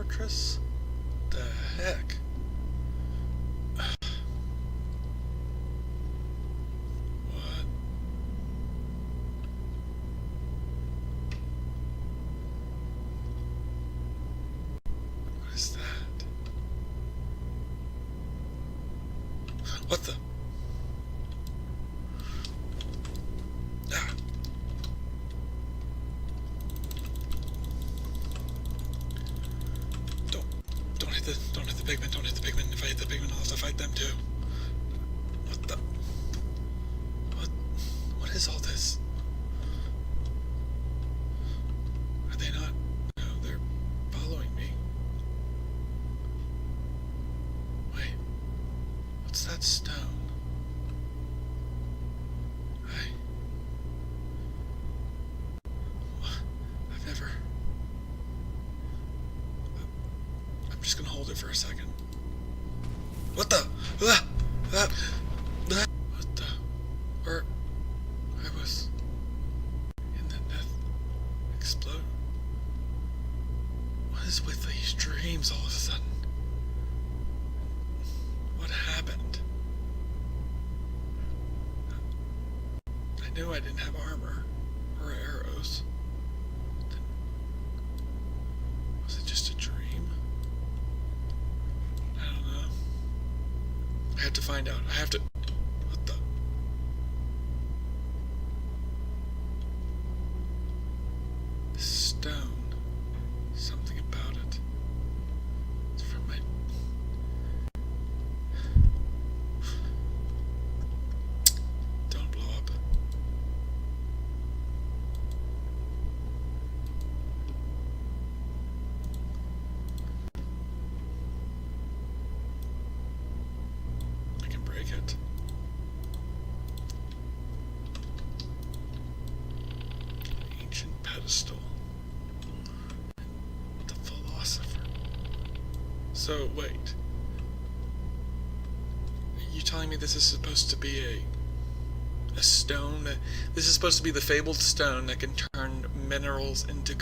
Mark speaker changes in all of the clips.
Speaker 1: fortress? The heck? What? What is that? What the? Ah. Don't hit the pigmen, don't hit the pigmen. If I hit the pigmen, I'll have to fight them too. What the? What is all this? Are they not? No, they're following me. Wait. What's that stone? I've never... I'm just gonna hold it for a second. What the? What the? Where? I was in the death explode. What is with these dreams all of a sudden? What happened? I knew I didn't have armor or arrows. Was it just a dream? I don't know. I have to find out. I have to... What the... This stone. Something about it. It's from my... Don't blow up. I can break it. Ancient pedestal. The philosopher. So, wait. Are you telling me this is supposed to be a stone? This is supposed to be the fabled stone that can turn minerals into...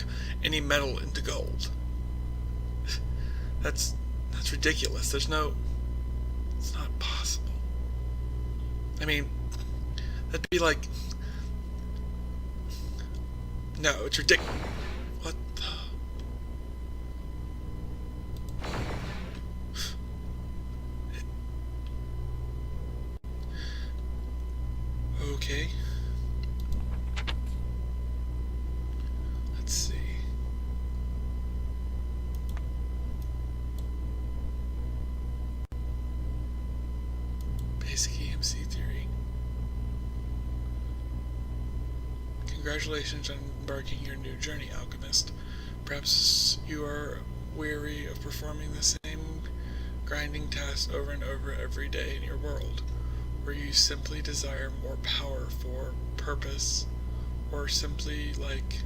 Speaker 1: any metal into gold. That's ridiculous. There's no... It's not possible. I mean, that'd be like... No, it's ridiculous. What the... Okay. Let's see. Basic EMC theory. Congratulations on embarking your new journey, alchemist. Perhaps you are weary of performing the same grinding tasks over and over every day in your world, or you simply desire more power for purpose, or simply like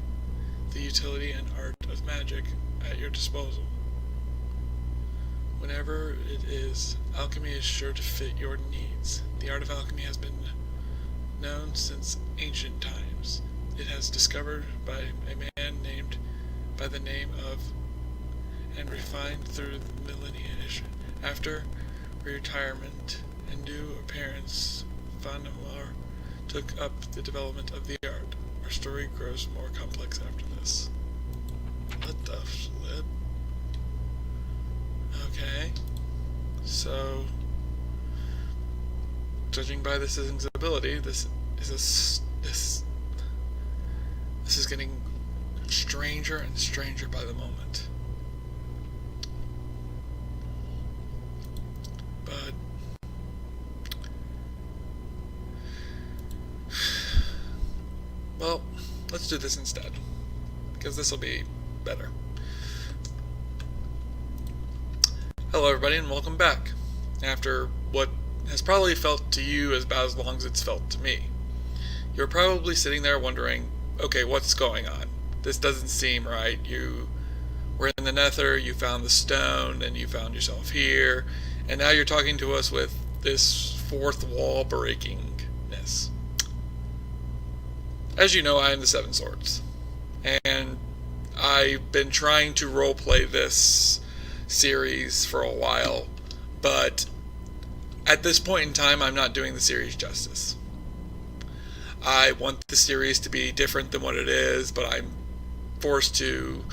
Speaker 1: the utility and art of magic at your disposal. Whenever it is, alchemy is sure to fit your needs. The art of alchemy has been known since ancient times. It has discovered by a man named by the name of and refined through the millennia. After retirement and new appearance, Vanamar took up the development of the art. Our story grows more complex after this. What the flip? Okay. So, judging by this ability, this is getting stranger and stranger by the moment. But well, let's do this instead, because this will be better. Hello everybody and welcome back. After what has probably felt to you as about as long as it's felt to me. You're probably sitting there wondering, okay, what's going on? This doesn't seem right. You were in the Nether, you found the stone, and you found yourself here, and now you're talking to us with this fourth wall breakingness. As you know, I am the Seven Swords, and I've been trying to roleplay this series for a while, but at this point in time, I'm not doing the series justice. I want the series to be different than what it is, but I'm forced to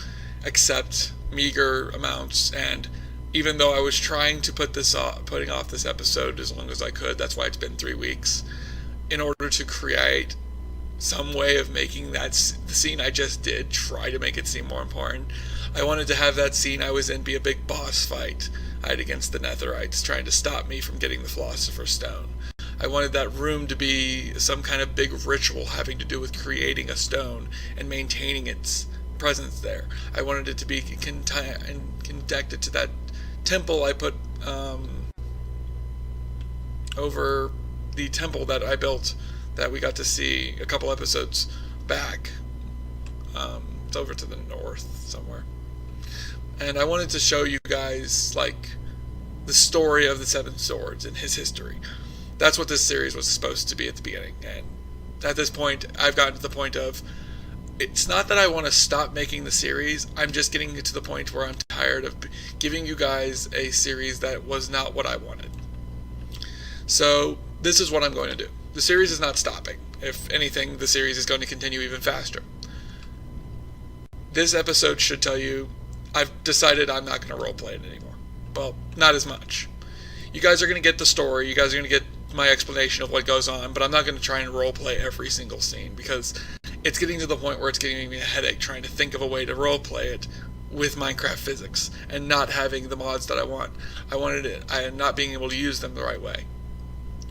Speaker 1: accept meager amounts. And even though I was trying to putting off this episode as long as I could, that's why it's been 3 weeks, in order to create some way of making the scene I just did try to make it seem more important. I wanted to have that scene I was in be a big boss fight I had against the Netherites trying to stop me from getting the Philosopher's Stone. I wanted that room to be some kind of big ritual having to do with creating a stone and maintaining its presence there. I wanted it to be connected to that temple I put over the temple that I built that we got to see a couple episodes back. It's over to the north somewhere. And I wanted to show you guys, like, the story of the Seven Swords and his history. That's what this series was supposed to be at the beginning. And at this point, I've gotten to the point of, it's not that I want to stop making the series, I'm just getting to the point where I'm tired of giving you guys a series that was not what I wanted. So, this is what I'm going to do. The series is not stopping. If anything, the series is going to continue even faster. This episode should tell you, I've decided I'm not going to roleplay it anymore. Well, not as much. You guys are going to get the story, you guys are going to get my explanation of what goes on, but I'm not going to try and roleplay every single scene, because it's getting to the point where it's giving me a headache trying to think of a way to roleplay it with Minecraft physics, and not having the mods that I want. I am not being able to use them the right way.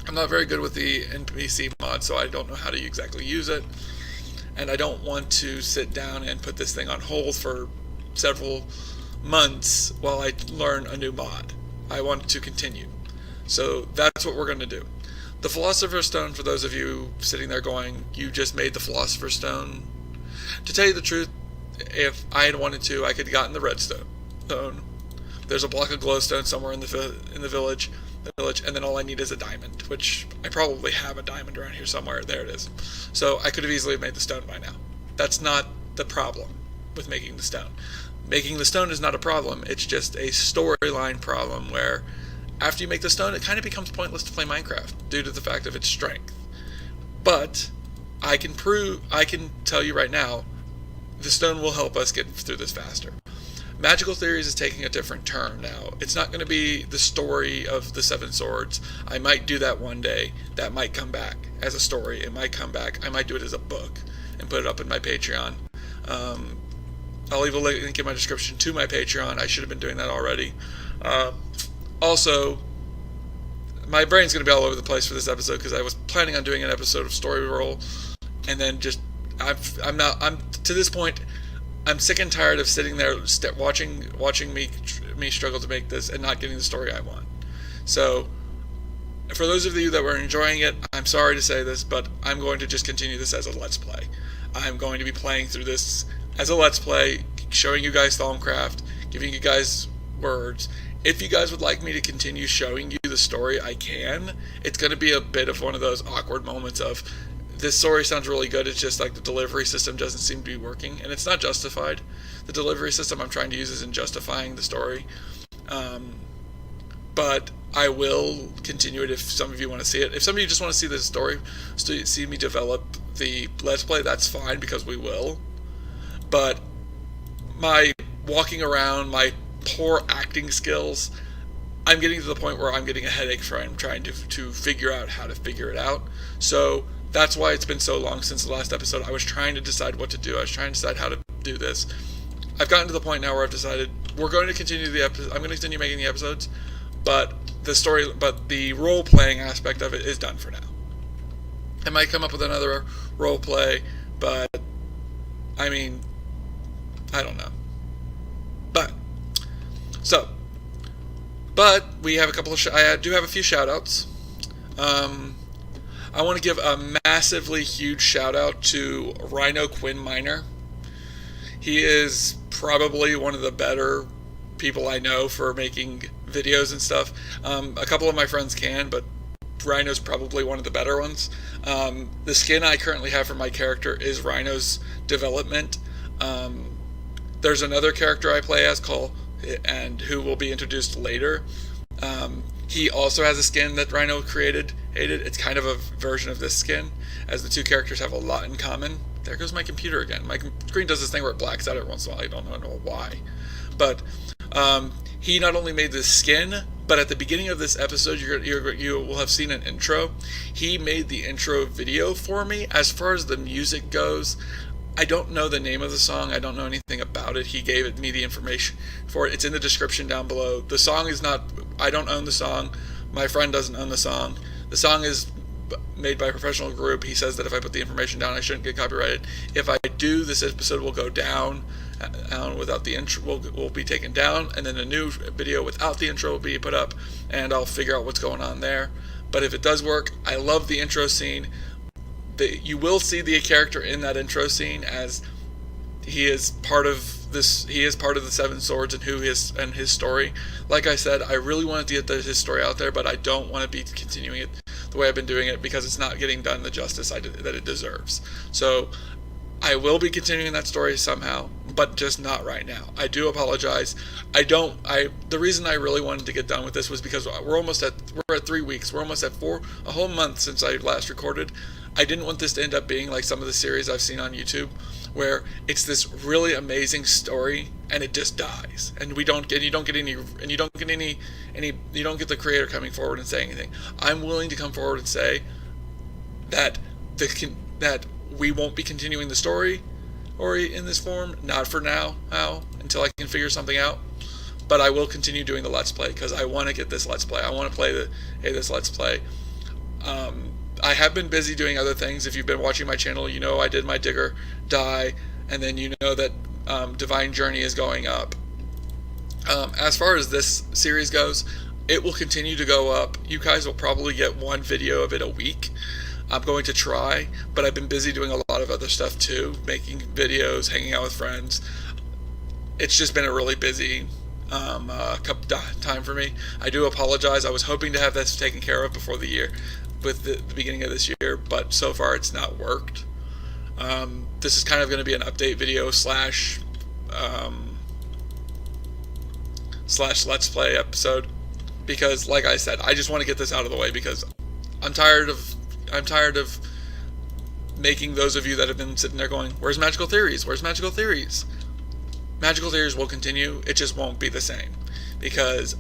Speaker 1: I'm not very good with the NPC mod, so I don't know how to exactly use it, and I don't want to sit down and put this thing on hold for several months while I learn a new mod. I want to continue. So that's what we're going to do. The Philosopher's Stone, for those of you sitting there going, you just made the Philosopher's Stone. To tell you the truth, if I had wanted to, I could have gotten the redstone. There's a block of glowstone somewhere in the village, and then all I need is a diamond, which I probably have a diamond around here somewhere. There it is. So I could have easily made the stone by now. That's not the problem with making the stone. Making the stone is not a problem, it's just a storyline problem where after you make the stone, it kind of becomes pointless to play Minecraft due to the fact of its strength. But I can tell you right now, the stone will help us get through this faster. Magical Theories is taking a different turn now. It's not going to be the story of the Seven Swords. I might do that one day. That might come back as a story. It might come back. I might do it as a book and put it up in my Patreon. I'll leave a link in my description to my Patreon. I should have been doing that already. Also, my brain's going to be all over the place for this episode because I was planning on doing an episode of Story Roll, and then just I'm to this point, I'm sick and tired of sitting there watching me struggle to make this and not getting the story I want. So, for those of you that were enjoying it, I'm sorry to say this, but I'm going to just continue this as a Let's Play. I'm going to be playing through this as a Let's Play, showing you guys Thaumcraft, giving you guys words. If you guys would like me to continue showing you the story, I can. It's going to be a bit of one of those awkward moments of, this story sounds really good, it's just like the delivery system doesn't seem to be working, and it's not justified. The delivery system I'm trying to use isn't justifying the story. But I will continue it if some of you want to see it. If some of you just want to see the story, see me develop the Let's Play, that's fine, because we will. But my walking around, my poor acting skills, I'm getting to the point where I'm getting a headache from trying to figure out how to figure it out. So that's why it's been so long since the last episode. I was trying to decide what to do. I was trying to decide how to do this. I've gotten to the point now where I've decided we're going to continue the episode. I'm going to continue making the episodes, but the role-playing aspect of it is done for now. I might come up with another role-play, but I mean, I don't know. But we have a couple of I do have a few shout-outs. I want to give a massively huge shout-out to Rhino Quinn Miner. He is probably one of the better people I know for making videos and stuff. A couple of my friends can, but Rhino's probably one of the better ones. The skin I currently have for my character is Rhino's development. There's another character I play as called, and who will be introduced later. He also has a skin that Rhino created. It's kind of a version of this skin, as the two characters have a lot in common. There goes my computer again. My screen does this thing where it blacks out every once in a while. I don't know why. But he not only made the skin, but at the beginning of this episode, you will have seen an intro. He made the intro video for me. As far as the music goes, I don't know the name of the song. I don't know anything about it. He gave me the information for it. It's in the description down below. The song is not... I don't own the song. My friend doesn't own the song. The song is made by a professional group. He says that if I put the information down, I shouldn't get copyrighted. If I do, this episode will go down without the intro. Will be taken down, and then a new video without the intro will be put up, and I'll figure out what's going on there. But if it does work, I love the intro scene. You will see the character in that intro scene, as he is part of this. He is part of the Seven Swords and his story. Like I said, I really wanted to get his story out there, but I don't want to be continuing it the way I've been doing it, because it's not getting done the justice that it deserves. So I will be continuing that story somehow, but just not right now. I do apologize. The reason I really wanted to get done with this was because we're at 3 weeks. We're almost at a whole month since I last recorded. I didn't want this to end up being like some of the series I've seen on YouTube, where it's this really amazing story and it just dies, and you don't get the creator coming forward and saying anything. I'm willing to come forward and say that that we won't be continuing the story or in this form, not for now, until I can figure something out. But I will continue doing the Let's Play, because I want to get this Let's Play. I want to play this Let's Play. I have been busy doing other things. If you've been watching my channel, you know I did my Digger die, and then you know that Divine Journey is going up. As far as this series goes, it will continue to go up. You guys will probably get one video of it a week. I'm going to try, but I've been busy doing a lot of other stuff too, making videos, hanging out with friends. It's just been a really busy time for me. I do apologize. I was hoping to have this taken care of before the year, with the beginning of this year, but so far it's not worked. This is kind of going to be an update video slash Let's Play episode, because like I said, I just want to get this out of the way, because I'm tired of making those of you that have been sitting there going, where's Magical Theories? Where's Magical Theories? Magical Theories will continue. It just won't be the same, because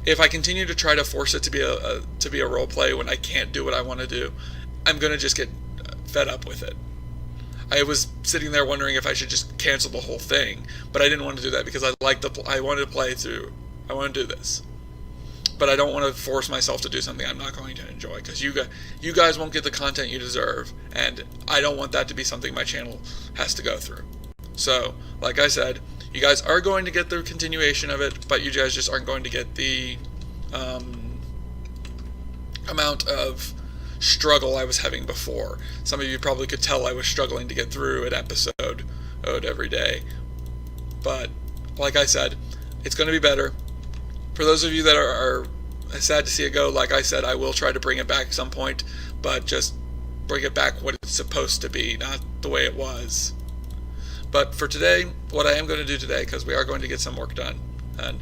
Speaker 1: if I continue to try to force it to be a role play when I can't do what I want to do, I'm going to just get fed up with it. I was sitting there wondering if I should just cancel the whole thing, but I didn't want to do that, because I wanted to play through. I want to do this, but I don't want to force myself to do something I'm not going to enjoy, because you guys won't get the content you deserve, and I don't want that to be something my channel has to go through. So, like I said, you guys are going to get the continuation of it, but you guys just aren't going to get the amount of struggle I was having before. Some of you probably could tell I was struggling to get through an episode every day. But, like I said, it's going to be better. For those of you that are sad to see it go, like I said, I will try to bring it back at some point, but just bring it back what it's supposed to be, not the way it was. But for today, what I am going to do today, because we are going to get some work done, and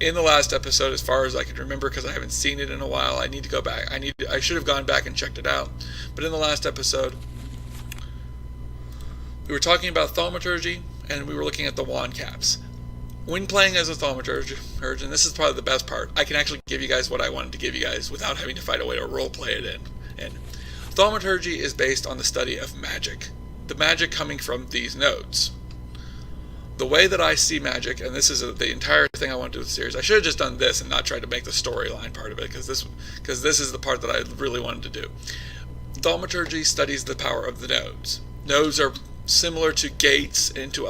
Speaker 1: in the last episode, as far as I can remember, because I haven't seen it in a while, I need to go back. I should have gone back and checked it out. But in the last episode, we were talking about thaumaturgy, and we were looking at the wand caps. When playing as a thaumaturge, and this is probably the best part, I can actually give you guys what I wanted to give you guys without having to find a way to role play it in. And thaumaturgy is based on the study of magic. The magic coming from these nodes. The way that I see magic, and this is the entire thing I want to do with the series, I should have just done this and not tried to make the storyline part of it, because this is the part that I really wanted to do. Thaumaturgy studies the power of the nodes. Nodes are similar to gates into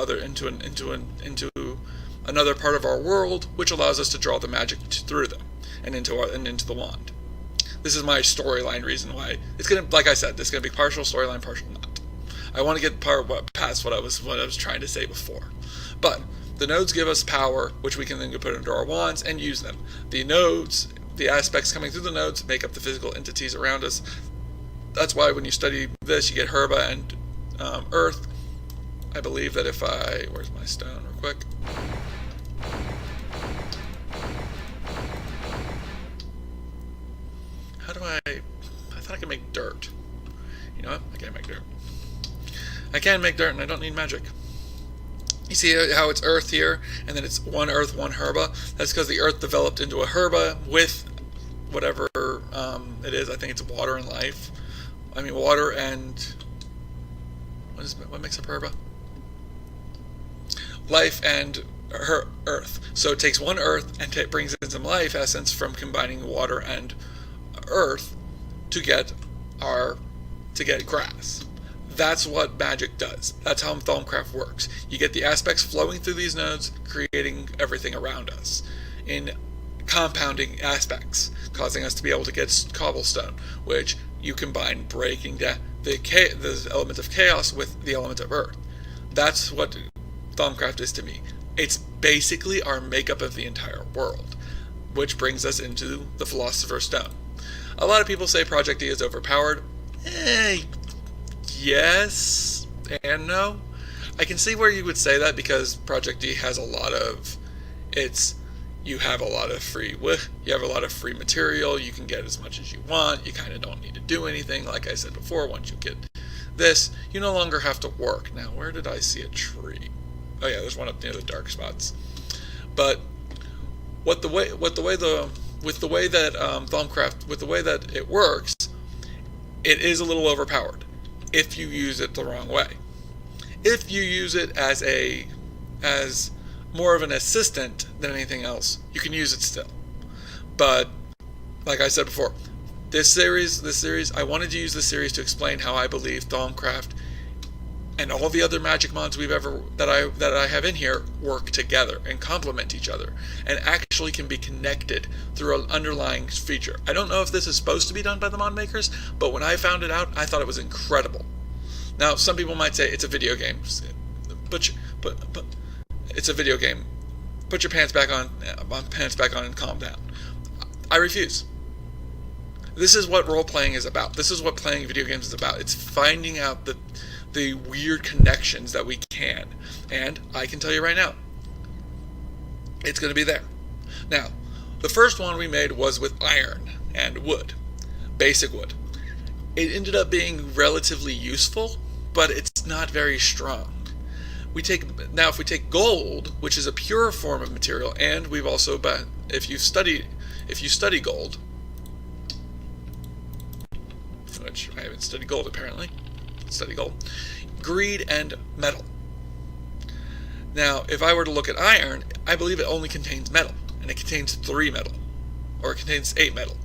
Speaker 1: another part of our world, which allows us to draw the magic through them and into the wand. This is my storyline reason why it's gonna, like I said, this is gonna be partial storyline, partial not. I want to get past what I was trying to say before. But the nodes give us power, which we can then put into our wands and use them. The nodes, the aspects coming through the nodes, make up the physical entities around us. That's why when you study this, you get Herba and Earth. I believe that if I, where's my stone real quick? How do I thought I could make dirt. You know what? I can't make dirt. I can make dirt and I don't need magic. You see how it's earth here, and then it's one earth, one herba? That's because the earth developed into a herba with whatever it is. I think it's water and life. I mean water and... What makes up herba? Life and earth. So it takes one earth and brings in some life essence from combining water and earth to get grass. That's what magic does. That's how Thaumcraft works. You get the aspects flowing through these nodes, creating everything around us in compounding aspects, causing us to be able to get cobblestone, which you combine breaking down the element of chaos with the element of earth. That's what Thaumcraft is to me. It's basically our makeup of the entire world, which brings us into the Philosopher's Stone. A lot of people say Project D is overpowered. Yes and no. I can see where you would say that because Project D has a lot of you have a lot of free material. You can get as much as you want. You kind of don't need to do anything. Like I said before, once you get this, you no longer have to work. Now, where did I see a tree? Oh yeah, there's one up near the dark spots. But with the way that Thaumcraft, with the way that it works, it is a little overpowered if you use it the wrong way. If you use it as more of an assistant than anything else, you can use it still. But like I said before, this series, I wanted to use this series to explain how I believe Thaumcraft and all the other magic mods that I have in here work together and complement each other and actually can be connected through an underlying feature. I don't know if this is supposed to be done by the mod makers, but when I found it out, I thought it was incredible. Now, some people might say it's a video game, but it's a video game. Put your pants back on and calm down. I refuse. This is what role-playing is about. This is what playing video games is about. It's finding out the weird connections that we can. And I can tell you right now, it's going to be there. Now, the first one we made was with iron and wood. Basic wood. It ended up being relatively useful, but it's not very strong. If we take gold, which is a pure form of material, and we've also, if you study gold, which I haven't studied gold apparently, greed and metal. Now, if I were to look at iron, I believe it only contains metal, and it contains 3 metal, or it contains 8 metal.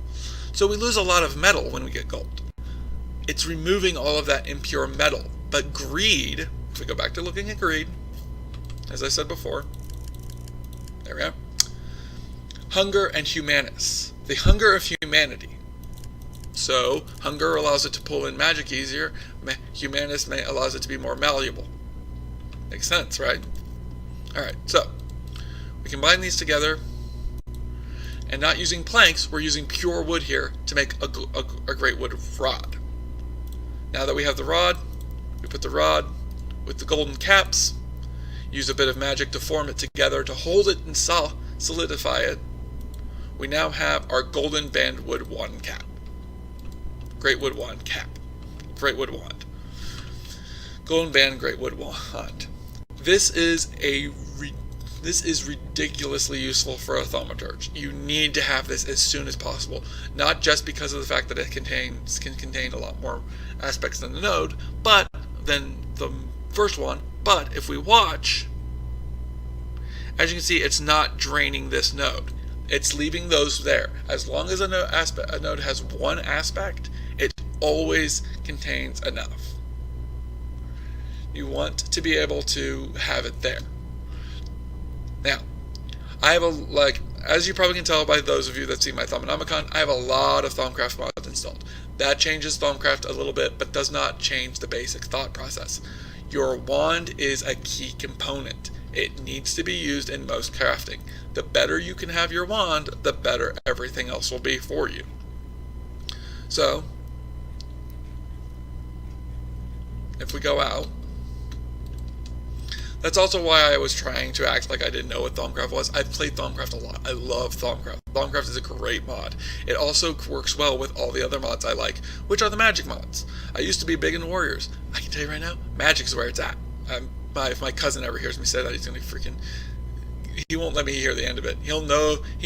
Speaker 1: So we lose a lot of metal when we get gold. It's removing all of that impure metal. But greed, if we go back to looking at greed, as I said before, there we go. Hunger and humanus. The hunger of humanity. So, hunger allows it to pull in magic easier. Humanus allows it to be more malleable. Makes sense, right? Alright, so, we combine these together, and not using planks, we're using pure wood here to make a great wood rod. Now that we have the rod, we put the rod with the golden caps, use a bit of magic to form it together to hold it and solidify it. We now have our golden bandwood wand cap. Great wood wand cap. Great wood wand. Golden band great wood wand. This is ridiculously useful for a thaumaturge. You need to have this as soon as possible. Not just because of the fact that it can contain a lot more aspects than the node, but than the first one. But if we watch, as you can see, it's not draining this node. It's leaving those there. As long as a node has one aspect, it always contains enough. You want to be able to have it there. Now, I have as you probably can tell by those of you that see my Thaumonomicon, I have a lot of Thaumcraft mods installed. That changes Thaumcraft a little bit, but does not change the basic thought process. Your wand is a key component. It needs to be used in most crafting. The better you can have your wand, the better everything else will be for you. So, if we go out, That's also why I was trying to act like I didn't know what Thaumcraft was. I've played Thaumcraft a lot. I love Thaumcraft. Thaumcraft is a great mod. It also works well with all the other mods I like, which are the Magic mods. I used to be big into Warriors. I can tell you right now, Magic's where it's at. If my cousin ever hears me say that, he's gonna freaking... He won't let me hear the end of it. He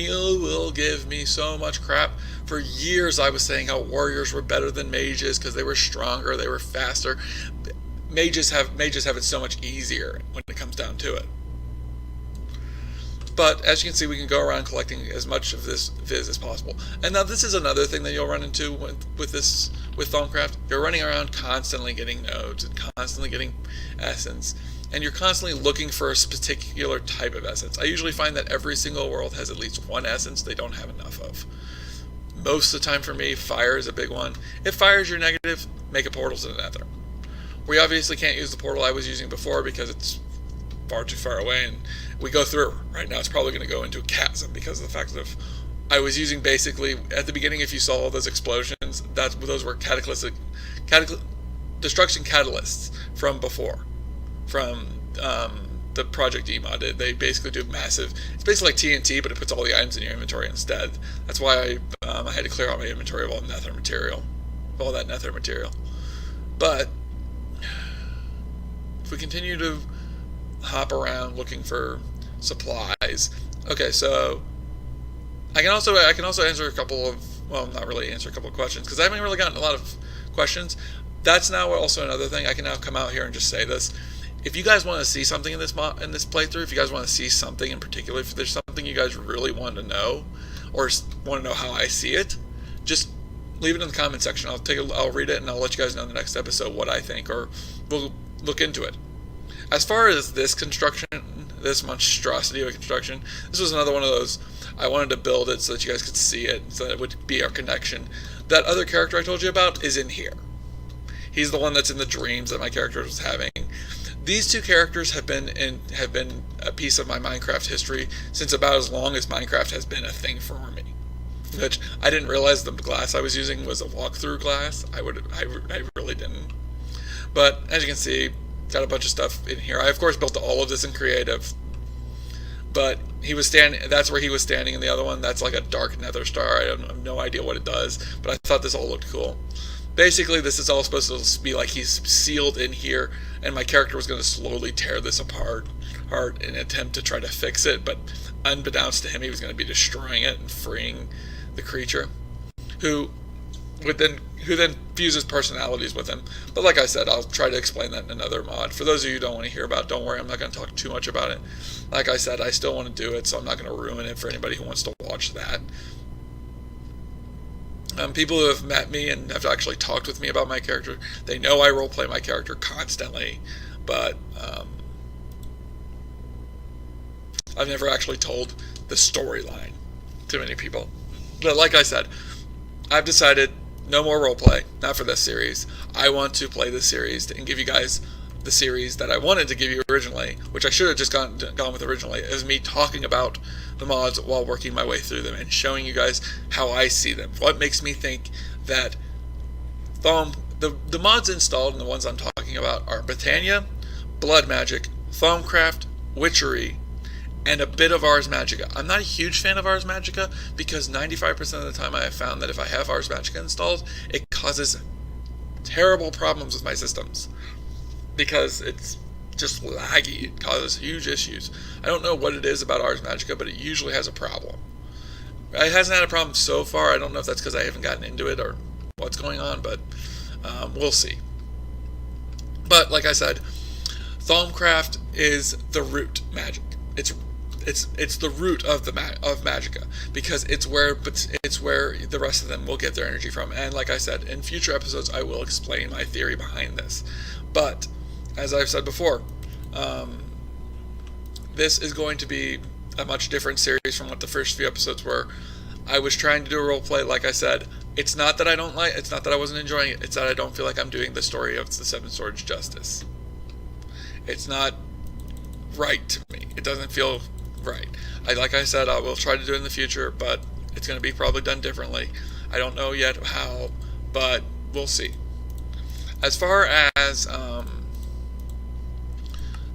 Speaker 1: will give me so much crap. For years I was saying how Warriors were better than Mages because they were stronger, they were faster. Mages have it so much easier when it comes down to it. But as you can see, we can go around collecting as much of this Viz as possible. And now this is another thing that you'll run into with Thaumcraft. You're running around constantly getting nodes and constantly getting essence, and you're constantly looking for a particular type of essence. I usually find that every single world has at least one essence they don't have enough of. Most of the time for me, fire is a big one. If fire is your negative, make a portal to the Nether. We obviously can't use the portal I was using before because it's far too far away, and we go through it right now. It's probably going to go into a chasm because of the fact of I was using basically at the beginning. If you saw all those explosions, those were destruction catalysts from before, from the Project E mod. They basically do massive. It's basically like TNT, but it puts all the items in your inventory instead. That's why I had to clear out my inventory of all nether material, all that nether material. But if we continue to hop around looking for supplies, okay, so I can also answer a couple of, well, not really answer a couple of questions because I haven't really gotten a lot of questions. That's now also another thing. I can now come out here and just say this. If you guys want to see something in this playthrough, if you guys want to see something in particular, if there's something you guys really want to know, or want to know how I see it, just leave it in the comment section. I'll read it and I'll let you guys know in the next episode what I think, or we'll look into it. As far as this construction, this monstrosity of a construction, this was another one of those. I wanted to build it so that you guys could see it, so that it would be our connection. That other character I told you about is in here. He's the one that's in the dreams that my character was having. These two characters have been a piece of my Minecraft history since about as long as Minecraft has been a thing for me. Which I didn't realize the glass I was using was a walkthrough glass. I really didn't. But as you can see, got a bunch of stuff in here. I of course built all of this in creative. But he was standing. That's where he was standing in the other one. That's like a dark nether star. I have no idea what it does, but I thought this all looked cool. Basically, this is all supposed to be like he's sealed in here, and my character was going to slowly tear this apart in an attempt to try to fix it, but unbeknownst to him, he was going to be destroying it and freeing the creature, who then fuses personalities with him. But like I said, I'll try to explain that in another mod. For those of you who don't want to hear about it, don't worry, I'm not going to talk too much about it. Like I said, I still want to do it, so I'm not going to ruin it for anybody who wants to watch that. People who have met me and have actually talked with me about my character, they know I roleplay my character constantly, but I've never actually told the storyline to many people. But like I said, I've decided no more roleplay, not for this series. I want to play this series and give you guys the series that I wanted to give you originally, which I should have just gone with originally, is me talking about the mods while working my way through them and showing you guys how I see them. What makes me think that the mods installed and the ones I'm talking about are Britannia, Blood Magic, Thaumcraft, Witchery, and a bit of Ars Magica. I'm not a huge fan of Ars Magica because 95% of the time I have found that if I have Ars Magica installed, it causes terrible problems with my systems because it's just laggy. It causes huge issues. I don't know what it is about Ars Magica, but it usually has a problem. It hasn't had a problem so far. I don't know if that's because I haven't gotten into it or what's going on, but we'll see. But like I said, Thaumcraft is the root magic. It's the root of Magica because it's where the rest of them will get their energy from. And like I said, in future episodes, I will explain my theory behind this. But as I've said before, this is going to be a much different series from what the first few episodes were. I was trying to do a role play, like I said. It's not that I don't like. It's not that I wasn't enjoying it. It's that I don't feel like I'm doing the story of the Seven Swords justice. It's not right to me. It doesn't feel right. Like I said, I will try to do it in the future, but it's going to be probably done differently. I don't know yet how, but we'll see. As far as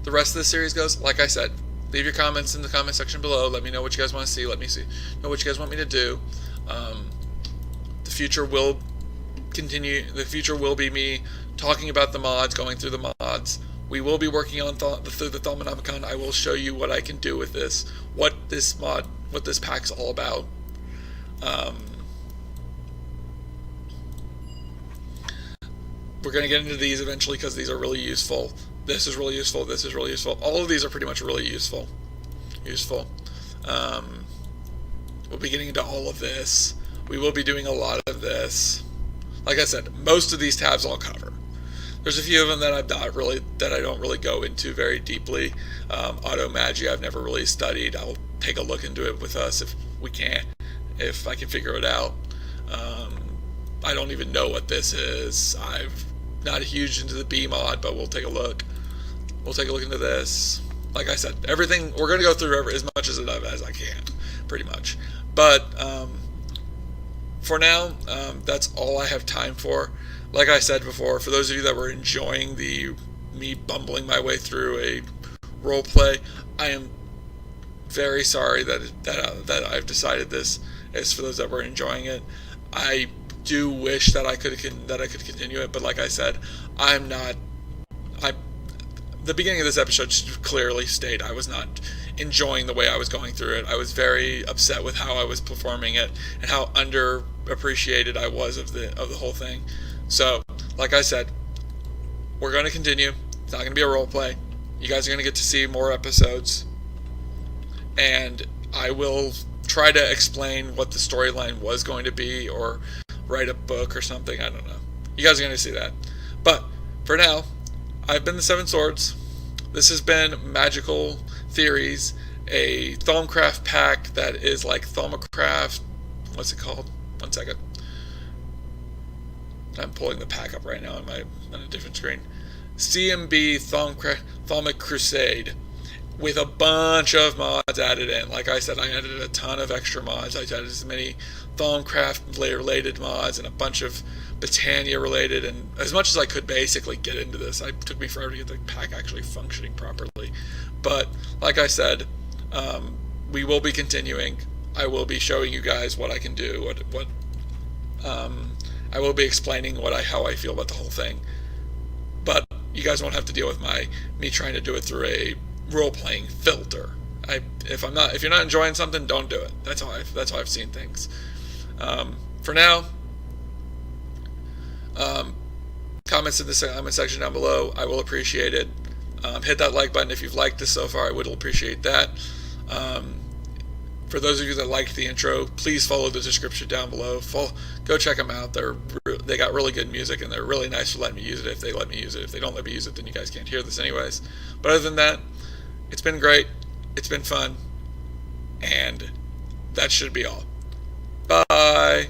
Speaker 1: the rest of the series goes, like I said, leave your comments in the comment section below. Let me know what you guys want to see. Let me know what you guys want me to do. The future will continue. The future will be me talking about the mods, going through the mods. We will be working on through the Thaumonomicon. I will show you what I can do with this, what this pack's all about. We're going to get into these eventually because these are really useful. This is really useful. This is really useful. All of these are pretty much really useful. We'll be getting into all of this. We will be doing a lot of this. Like I said, most of these tabs I'll cover. There's a few of them that I don't really go into very deeply. Auto Magi I've never really studied. I'll take a look into it with us if we can, if I can figure it out. I don't even know what this is. I'm not huge into the B mod, but we'll take a look. We'll take a look into this. Like I said, everything we're going to go through as much as I can, pretty much. But for now, that's all I have time for. Like I said before, for those of you that were enjoying me bumbling my way through a role play, I am very sorry that I've decided this. As for those that were enjoying it, I do wish that I could continue it, but like I said, I'm not. The beginning of this episode should clearly state I was not enjoying the way I was going through it. I was very upset with how I was performing it and how underappreciated I was of the whole thing. So, like I said, we're going to continue. It's not going to be a role play. You guys are going to get to see more episodes, and I will try to explain what the storyline was going to be, or write a book or something. I don't know. You guys are going to see that. But for now, I've been the Seven Swords. This has been Magical Theories, a Thaumcraft pack that is like Thaumcraft. What's it called? One second. I'm pulling the pack up right now on a different screen. CMB Thaumic Crusade, with a bunch of mods added in. Like I said, I added a ton of extra mods. I added as many Thaumcraft related mods and a bunch of Britannia related, and as much as I could basically get into this. It took me forever to get the pack actually functioning properly. But like I said, we will be continuing. I will be showing you guys what I can do. I will be explaining how I feel about the whole thing. But you guys won't have to deal with me trying to do it through a role-playing filter. If you're not enjoying something, don't do it. That's how I've seen things. For now, comments in the comment section down below. I will appreciate it. Hit that like button if you've liked this so far. I would appreciate that. For those of you that liked the intro, please follow the description down below. Go check them out. They got really good music, and they're really nice for letting me use it if they let me use it. If they don't let me use it, then you guys can't hear this anyways. But other than that, it's been great. It's been fun. And that should be all. Bye.